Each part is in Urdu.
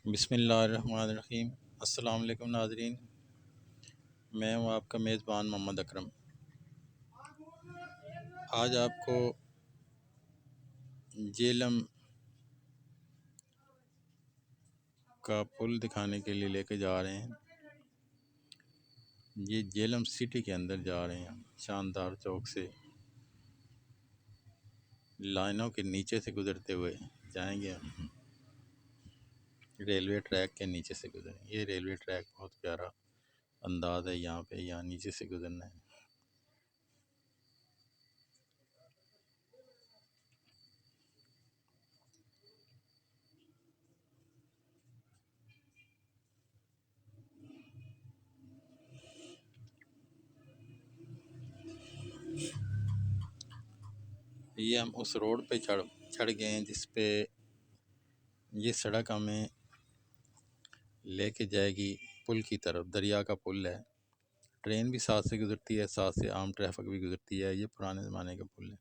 بسم اللہ الرحمن الرحیم۔ السلام علیکم ناظرین، میں ہوں آپ کا میزبان محمد اکرم۔ آج آپ کو جیلم کا پل دکھانے کے لیے لے کے جا رہے ہیں۔ یہ جیلم سٹی کے اندر جا رہے ہیں، شاندار چوک سے لائنوں کے نیچے سے گزرتے ہوئے جائیں گے ہم۔ ریلوے ٹریک کے نیچے سے گزریں۔ یہ ریلوے ٹریک بہت پیارا انداز ہے، یہاں نیچے سے گزرنا ہے۔ یہ ہم اس روڈ پہ چڑھ گئے ہیں جس پہ یہ سڑک ہمیں لے کے جائے گی پل کی طرف۔ دریا کا پل ہے، ٹرین بھی ساتھ سے گزرتی ہے، ساتھ سے عام ٹریفک بھی گزرتی ہے۔ یہ پرانے زمانے کا پل ہے۔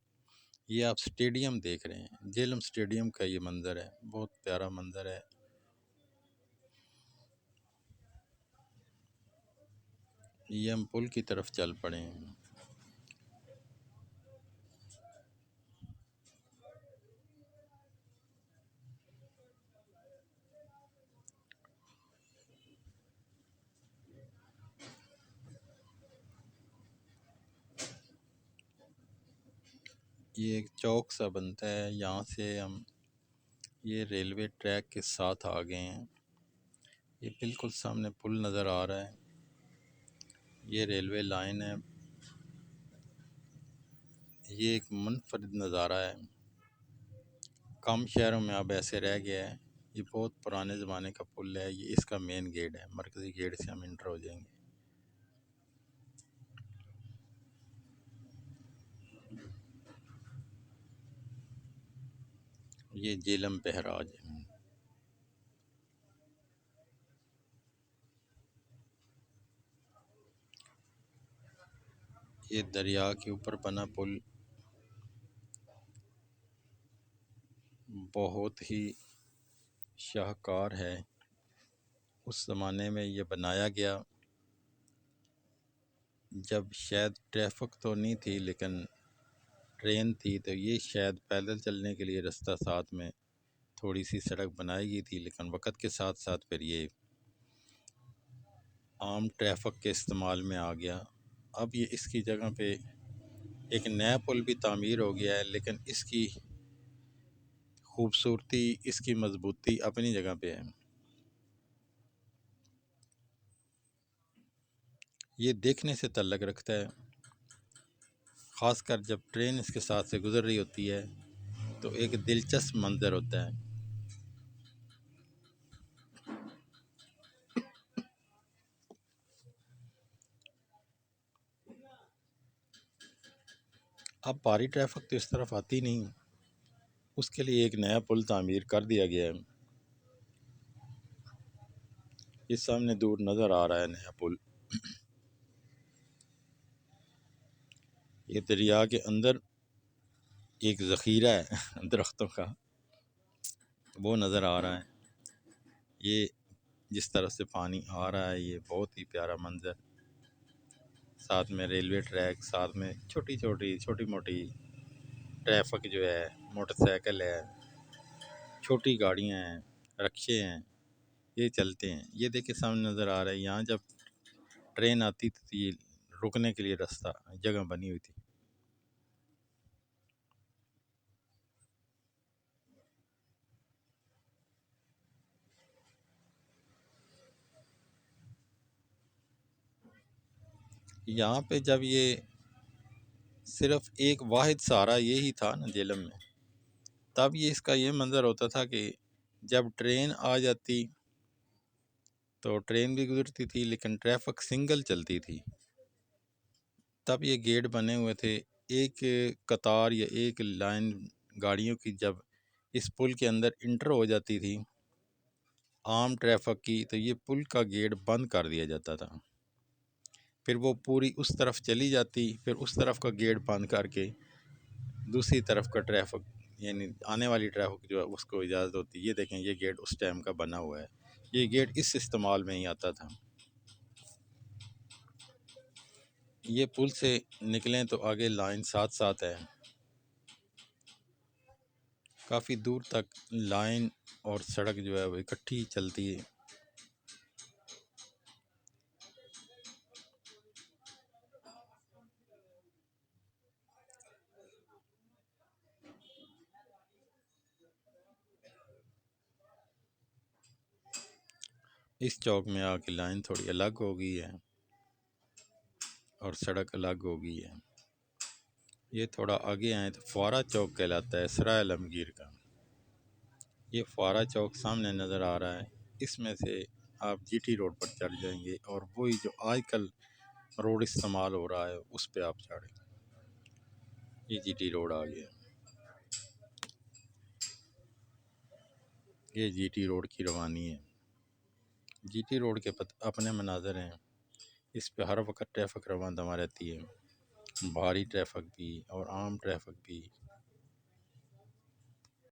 یہ آپ سٹیڈیم دیکھ رہے ہیں، جیلم سٹیڈیم کا یہ منظر ہے، بہت پیارا منظر ہے۔ یہ ہم پل کی طرف چل پڑے ہیں۔ یہ ایک چوک سا بنتا ہے، یہاں سے ہم یہ ریلوے ٹریک کے ساتھ آ گئے ہیں۔ یہ بالکل سامنے پل نظر آ رہا ہے، یہ ریلوے لائن ہے۔ یہ ایک منفرد نظارہ ہے، کم شہروں میں اب ایسے رہ گیا ہے۔ یہ بہت پرانے زمانے کا پل ہے، یہ اس کا مین گیٹ ہے، مرکزی گیٹ سے ہم انٹر ہو جائیں گے۔ یہ جیلم بہراج ہے۔ یہ دریا کے اوپر بنا پل بہت ہی شاہکار ہے۔ اس زمانے میں یہ بنایا گیا جب شاید ٹریفک تو نہیں تھی لیکن ٹرین تھی، تو یہ شاید پیدل چلنے کے لیے رستہ ساتھ میں تھوڑی سی سڑک بنائی گئی تھی، لیکن وقت کے ساتھ ساتھ پھر یہ عام ٹریفک کے استعمال میں آ گیا۔ اب یہ اس کی جگہ پہ ایک نیا پل بھی تعمیر ہو گیا ہے، لیکن اس کی خوبصورتی، اس کی مضبوطی اپنی جگہ پہ ہے۔ یہ دیکھنے سے تعلق رکھتا ہے، خاص کر جب ٹرین اس کے ساتھ سے گزر رہی ہوتی ہے تو ایک دلچسپ منظر ہوتا ہے۔ اب بھاری ٹریفک تو اس طرف آتی نہیں، اس کے لیے ایک نیا پل تعمیر کر دیا گیا ہے۔ یہ سامنے دور نظر آ رہا ہے نیا پل۔ یہ دریا کے اندر ایک ذخیرہ ہے درختوں کا، وہ نظر آ رہا ہے۔ یہ جس طرح سے پانی آ رہا ہے، یہ بہت ہی پیارا منظر، ساتھ میں ریلوے ٹریک، ساتھ میں چھوٹی موٹی ٹریفک جو ہے، موٹر سائیکل ہے، چھوٹی گاڑیاں ہیں، رکشے ہیں، یہ چلتے ہیں۔ یہ دیکھیں سامنے نظر آ رہا ہے، یہاں جب ٹرین آتی تھی تو یہ رکنے کے لیے رستہ جگہ بنی ہوئی تھی۔ یہاں پہ جب یہ صرف ایک واحد سہارا یہی تھا نا جیلم میں، تب یہ اس کا یہ منظر ہوتا تھا کہ جب ٹرین آ جاتی تو ٹرین بھی گزرتی تھی لیکن ٹریفک سنگل چلتی تھی۔ تب یہ گیٹ بنے ہوئے تھے، ایک قطار یا ایک لائن گاڑیوں کی جب اس پل کے اندر انٹر ہو جاتی تھی عام ٹریفک کی، تو یہ پل کا گیٹ بند کر دیا جاتا تھا، پھر وہ پوری اس طرف چلی جاتی، پھر اس طرف کا گیٹ بند کر کے دوسری طرف کا ٹریفک یعنی آنے والی ٹریفک جو ہے اس کو اجازت ہوتی ہے۔ یہ دیکھیں یہ گیٹ اس ٹائم کا بنا ہوا ہے، یہ گیٹ اس استعمال میں ہی آتا تھا۔ یہ پل سے نکلیں تو آگے لائن ساتھ ساتھ ہے، کافی دور تک لائن اور سڑک جو ہے وہ اکٹھی چلتی ہے۔ اس چوک میں آ کے لائن تھوڑی الگ ہو گئی ہے اور سڑک الگ ہو گئی ہے۔ یہ تھوڑا آگے آئیں تو فوارہ چوک کہلاتا ہے سرائے عالمگیر کا۔ یہ فوارہ چوک سامنے نظر آ رہا ہے، اس میں سے آپ جی ٹی روڈ پر چڑھ جائیں گے اور وہی جو آج کل روڈ استعمال ہو رہا ہے اس پہ آپ چڑھیں۔ یہ جی ٹی روڈ آ گیا، یہ جی ٹی روڈ کی روانی ہے۔ جی ٹی روڈ کے اپنے مناظر ہیں، اس پہ ہر وقت ٹریفک رواں دواں رہتی ہے، بھاری ٹریفک بھی اور عام ٹریفک بھی۔